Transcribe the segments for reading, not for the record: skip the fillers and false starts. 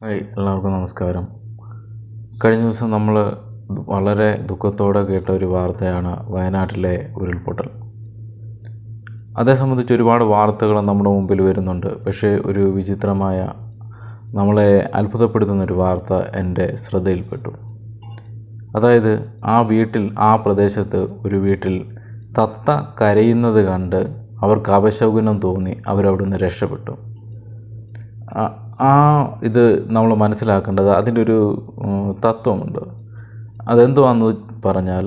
Hi, എല്ലാവർക്കും നമസ്കാരം. കഴിഞ്ഞ ദിവസം നമ്മൾ വളരെ ദുഃഖത്തോടെ കേട്ട ഒരു വാർത്തയാണ് വയനാട്ടിലെ ഉരുൾപൊട്ടൽ. അതേ സംബന്ധിച്ച് ഒരുപാട് വാർത്തകൾ നമ്മുടെ മുമ്പിൽ വരുന്നുണ്ട്. പക്ഷേ ഒരു വിചിത്രമായ, നമ്മളെ അത്ഭുതപ്പെടുത്തുന്നൊരു വാർത്ത എൻ്റെ ശ്രദ്ധയിൽപ്പെട്ടു. അതായത് ആ പ്രദേശത്ത് ഒരു വീട്ടിൽ തത്ത കരയുന്നത് കണ്ട് അവർക്ക് അപശകുനം തോന്നി അവരവിടുന്ന് രക്ഷപ്പെട്ടു. ഇത് നമ്മൾ മനസ്സിലാക്കേണ്ടത്, അതിൻ്റെ ഒരു തത്വമുണ്ട്. അതെന്തുവാന്ന് പറഞ്ഞാൽ,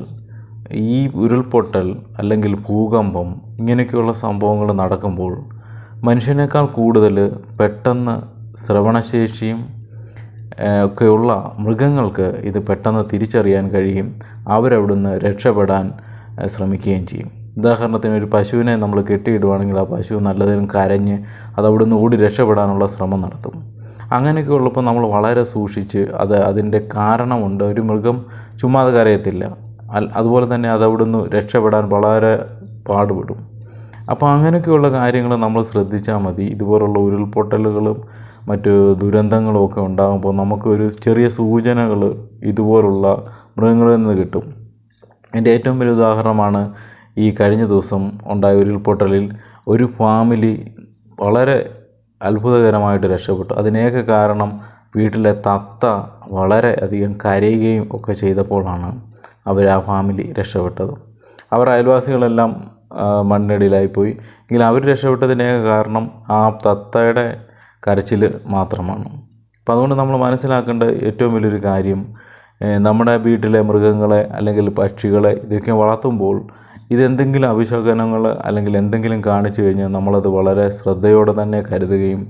ഈ ഉരുൾപൊട്ടൽ അല്ലെങ്കിൽ ഭൂകമ്പം ഇങ്ങനെയൊക്കെയുള്ള സംഭവങ്ങൾ നടക്കുമ്പോൾ മനുഷ്യനേക്കാൾ കൂടുതൽ പെട്ടെന്ന് ശ്രവണശേഷിയും ഒക്കെയുള്ള മൃഗങ്ങൾക്ക് ഇത് പെട്ടെന്ന് തിരിച്ചറിയാൻ കഴിയും. അവരവിടുന്ന് രക്ഷപ്പെടാൻ ശ്രമിക്കുകയും ചെയ്യും. ഉദാഹരണത്തിന്, ഒരു പശുവിനെ നമ്മൾ കെട്ടിയിടുവാണെങ്കിൽ ആ പശു നല്ലതിനും കരഞ്ഞ് അതവിടുന്ന് ഓടി രക്ഷപ്പെടാനുള്ള ശ്രമം നടത്തും. അങ്ങനെയൊക്കെ ഉള്ളപ്പോൾ നമ്മൾ വളരെ സൂക്ഷിച്ച്, അതിൻ്റെ കാരണമുണ്ട്. ഒരു മൃഗം ചുമ്മാതെ കരയത്തില്ല. അതുപോലെ തന്നെ അതവിടുന്ന് രക്ഷപ്പെടാൻ വളരെ പാടുപെടും. അപ്പോൾ അങ്ങനെയൊക്കെയുള്ള കാര്യങ്ങൾ നമ്മൾ ശ്രദ്ധിച്ചാൽ മതി. ഇതുപോലുള്ള ഉരുൾപൊട്ടലുകളും മറ്റ് ദുരന്തങ്ങളും ഒക്കെ ഉണ്ടാകുമ്പോൾ നമുക്കൊരു ചെറിയ സൂചനകൾ ഇതുപോലുള്ള മൃഗങ്ങളിൽ നിന്ന് കിട്ടും. എൻ്റെ ഏറ്റവും വലിയ ഉദാഹരണമാണ് ഈ കഴിഞ്ഞ ദിവസം ഉണ്ടായ ഉരുൾപൊട്ടലിൽ ഒരു ഫാമിലി വളരെ അത്ഭുതകരമായിട്ട് രക്ഷപ്പെട്ടു. അതിനേക കാരണം വീട്ടിലെ തത്ത വളരെ അധികം കരയുകയും ഒക്കെ ചെയ്തപ്പോഴാണ് ആ ഫാമിലി രക്ഷപ്പെട്ടത്. അയൽവാസികളെല്ലാം മണ്ണിനടിയിലായിപ്പോയി. എങ്കിലും അവർ രക്ഷപ്പെട്ടതിനേക കാരണം ആ തത്തയുടെ കരച്ചിൽ മാത്രമാണ്. അപ്പോൾ അതുകൊണ്ട് നമ്മൾ മനസ്സിലാക്കേണ്ട ഏറ്റവും വലിയൊരു കാര്യം, നമ്മുടെ വീട്ടിലെ മൃഗങ്ങളെ അല്ലെങ്കിൽ പക്ഷികളെ ഇതൊക്കെ വളർത്തുമ്പോൾ ഇതെന്തെങ്കിലും അപശകുനങ്ങൾ അല്ലെങ്കിൽ എന്തെങ്കിലും കാണിച്ചു കഴിഞ്ഞാൽ നമ്മളത് വളരെ ശ്രദ്ധയോടെ തന്നെ കരുതുകയും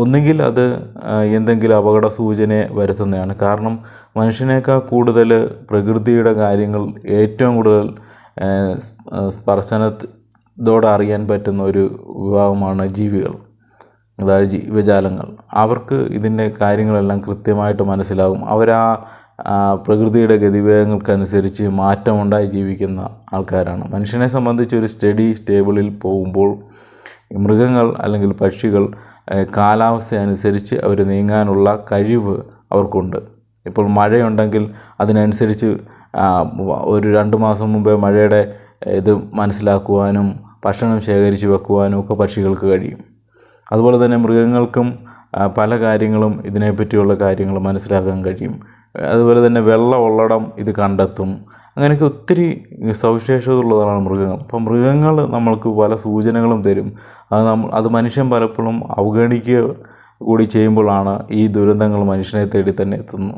ഒന്നുകിൽ അത് എന്തെങ്കിലും അപകട സൂചനയെ വരുത്തുന്നതാണ്. കാരണം മനുഷ്യനേക്കാൾ കൂടുതൽ പ്രകൃതിയുടെ കാര്യങ്ങൾ ഏറ്റവും കൂടുതൽ സ്പർശനത്തോടെ അറിയാൻ പറ്റുന്ന ഒരു വിഭാഗമാണ് ജീവികൾ, അതായത് ജീവജാലങ്ങൾ. അവർക്ക് ഇതിൻ്റെ കാര്യങ്ങളെല്ലാം കൃത്യമായിട്ട് മനസ്സിലാകും. പ്രകൃതിയുടെ ഗതിവേഗങ്ങൾക്കനുസരിച്ച് മാറ്റമുണ്ടായി ജീവിക്കുന്ന ആൾക്കാരാണ്. മനുഷ്യനെ സംബന്ധിച്ച് ഒരു സ്റ്റേബിളിൽ പോകുമ്പോൾ മൃഗങ്ങൾ അല്ലെങ്കിൽ പക്ഷികൾ കാലാവസ്ഥ അനുസരിച്ച് അവർ നീങ്ങാനുള്ള കഴിവ് അവർക്കുണ്ട്. ഇപ്പോൾ മഴയുണ്ടെങ്കിൽ അതിനനുസരിച്ച് ഒരു 2 മാസം മുമ്പേ മഴയുടെ ഇത് മനസ്സിലാക്കുവാനും ഭക്ഷണം ശേഖരിച്ച് വെക്കുവാനും ഒക്കെ പക്ഷികൾക്ക് കഴിയും. അതുപോലെ തന്നെ മൃഗങ്ങൾക്കും പല കാര്യങ്ങളും ഇതിനെപ്പറ്റിയുള്ള കാര്യങ്ങൾ മനസ്സിലാക്കാൻ കഴിയും. അതുപോലെ തന്നെ വെള്ളമുള്ളിടം ഇത് കണ്ടെത്തും. അങ്ങനെയൊക്കെ ഒത്തിരി സവിശേഷത ഉള്ളതാണ് മൃഗങ്ങൾ. അപ്പം മൃഗങ്ങൾ നമ്മൾക്ക് പല സൂചനകളും തരും. അത് മനുഷ്യൻ പലപ്പോഴും അവഗണിക്കുക കൂടി ചെയ്യുമ്പോഴാണ് ഈ ദുരന്തങ്ങൾ മനുഷ്യനെ തേടി തന്നെ എത്തുന്നത്.